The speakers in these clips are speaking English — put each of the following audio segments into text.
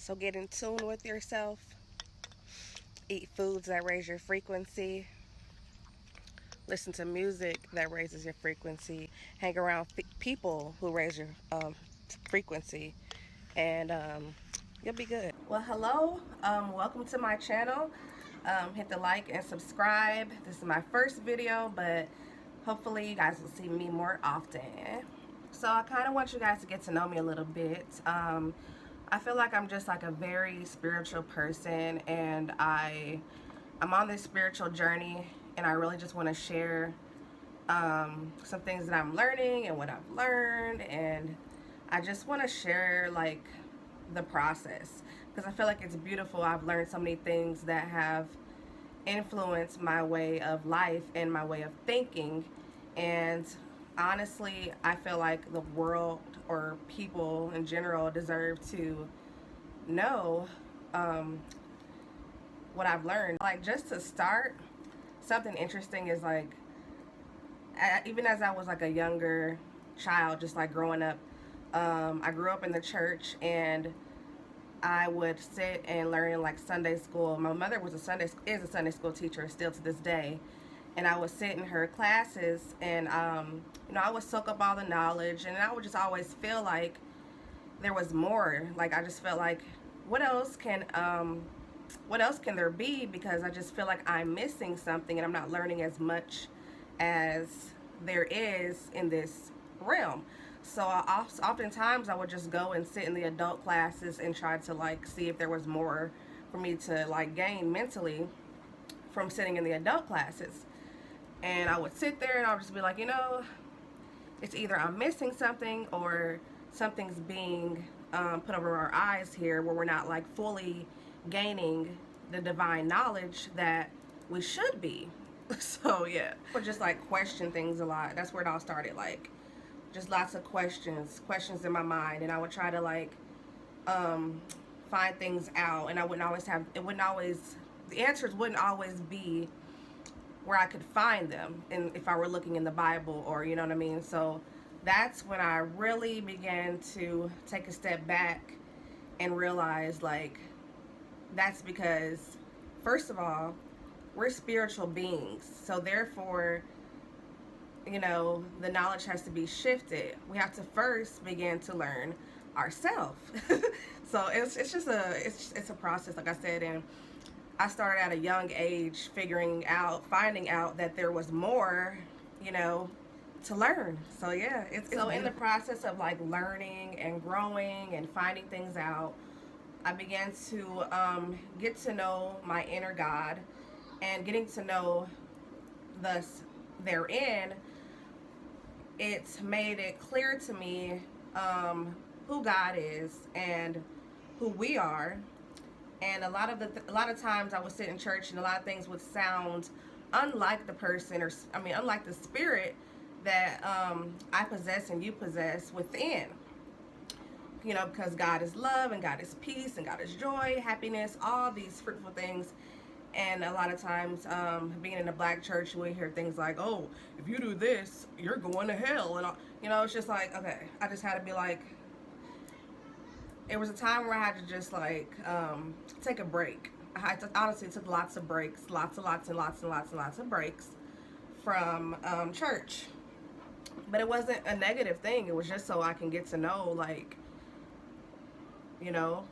So get in tune with yourself, eat foods that raise your frequency, listen to music that raises your frequency, hang around people who raise your frequency, and you'll be good. Well, hello, welcome to my channel. Hit the like and subscribe. This is my first video, but hopefully you guys will see me more often. So I kind of want you guys to get to know me a little bit. I feel like I'm just like a very spiritual person, and I'm on this spiritual journey, and I really just want to share some things that I'm learning and what I've learned, and I just want to share like the process, because I feel like it's beautiful. I've learned so many things that have influenced my way of life and my way of thinking, and honestly I feel like the world, or people in general, deserve to know what I've learned. Like, just to start, something interesting is like, even as I was like a younger child, just like growing up, I grew up in the church, and I would sit and learn in like Sunday school. My mother was is a Sunday school teacher still to this day, and I would sit in her classes, and I would soak up all the knowledge, and I would just always feel like there was more. Like, I just felt like, what else can there be? Because I just feel like I'm missing something, and I'm not learning as much as there is in this realm. So oftentimes I would just go and sit in the adult classes and try to like see if there was more for me to like gain mentally from sitting in the adult classes. And I would sit there and I would just be like, it's either I'm missing something, or something's being put over our eyes here, where we're not like fully gaining the divine knowledge that we should be. So yeah, I would just like question things a lot. That's where it all started. Like, just lots of questions in my mind, and I would try to like find things out, and the answers wouldn't always be where I could find them, and if I were looking in the Bible, or you know what I mean. So that's when I really began to take a step back and realize, like, that's because, first of all, we're spiritual beings, so therefore, the knowledge has to be shifted. We have to first begin to learn ourselves. So it's a process, like I said, and I started at a young age finding out that there was more, to learn. So yeah, it's so in the process of like learning and growing and finding things out, I began to get to know my inner God, and getting to know thus therein, it's made it clear to me who God is and who we are. And a lot of times I would sit in church, and a lot of things would sound unlike the person, unlike the spirit that I possess and you possess within. Because God is love, and God is peace, and God is joy, happiness, all these fruitful things. And a lot of times, being in a black church, we hear things like, "Oh, if you do this, you're going to hell," and it's just like, okay, I just had to be like, it was a time where I had to just like take a break. I honestly took lots of breaks, lots of breaks from church, but it wasn't a negative thing. It was just so I can get to know, like,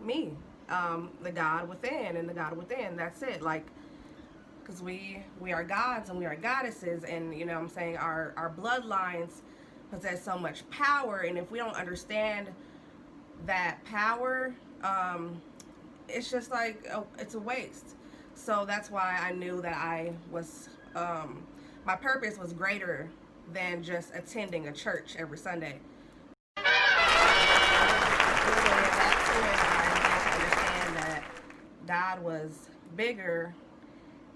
me, the God within, and the God within. That's it. Like, because we are gods and we are goddesses, and I'm saying our bloodlines possess so much power, and if we don't understand that power, it's just like, it's a waste. So that's why I knew that I was my purpose was greater than just attending a church every Sunday. That's when I began to understand that God was bigger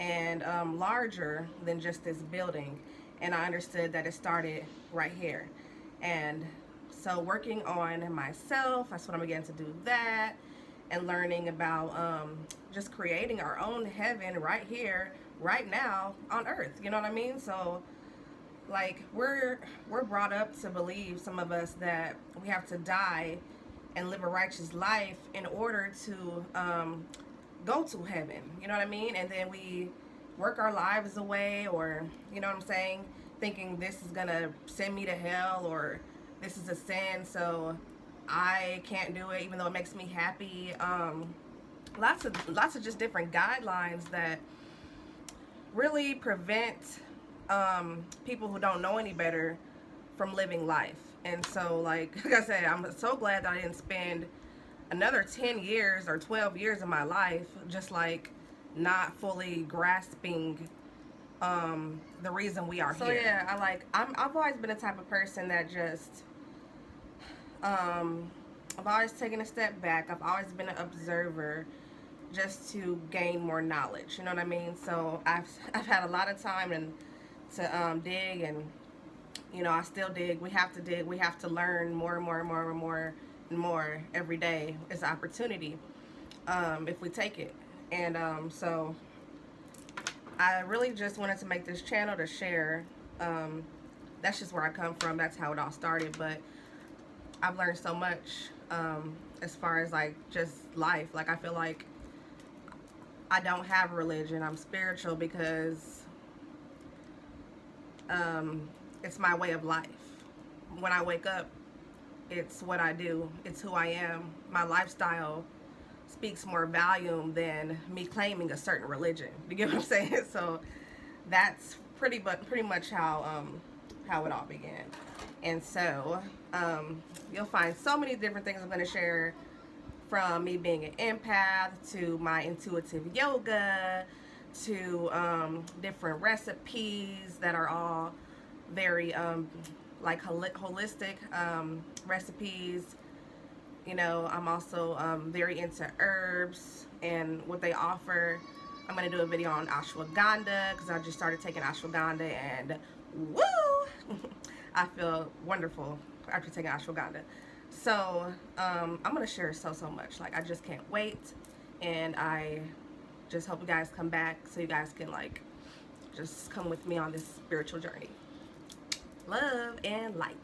and larger than just this building, and I understood that it started right here. And so working on myself, that's when I began to do that, and learning about just creating our own heaven right here, right now on earth. You know what I mean? So like, we're brought up to believe, some of us, that we have to die and live a righteous life in order to go to heaven. You know what I mean? And then we work our lives away, or, you know what I'm saying, thinking this is gonna send me to hell, or this is a sin, so I can't do it even though it makes me happy. Lots of just different guidelines that really prevent people who don't know any better from living life. And so, like I said, I'm so glad that I didn't spend another 10 years or 12 years of my life just like not fully grasping the reason we are here. So yeah, I've always been the type of person that just I've always taken a step back. I've always been an observer just to gain more knowledge. You know what I mean? So I've had a lot of time to dig, and you know, I still dig. We have to dig. We have to learn more and more and more and more and more every day. It's an opportunity if we take it. And so I really just wanted to make this channel to share. That's just where I come from. That's how it all started. But I've learned so much as far as like just life. Like I feel like I don't have religion. I'm spiritual because it's my way of life. When I wake up, it's what I do. It's who I am. My lifestyle speaks more volume than me claiming a certain religion. You get what I'm saying? So that's pretty much how it all began. And so you'll find so many different things I'm going to share, from me being an empath to my intuitive yoga to different recipes that are all very like holistic recipes. You know, I'm also very into herbs and what they offer. I'm going to do a video on ashwagandha because I just started taking ashwagandha, and woo! I feel wonderful after taking ashwagandha. So I'm going to share so much. Like, I just can't wait. And I just hope you guys come back so you guys can, like, just come with me on this spiritual journey. Love and light.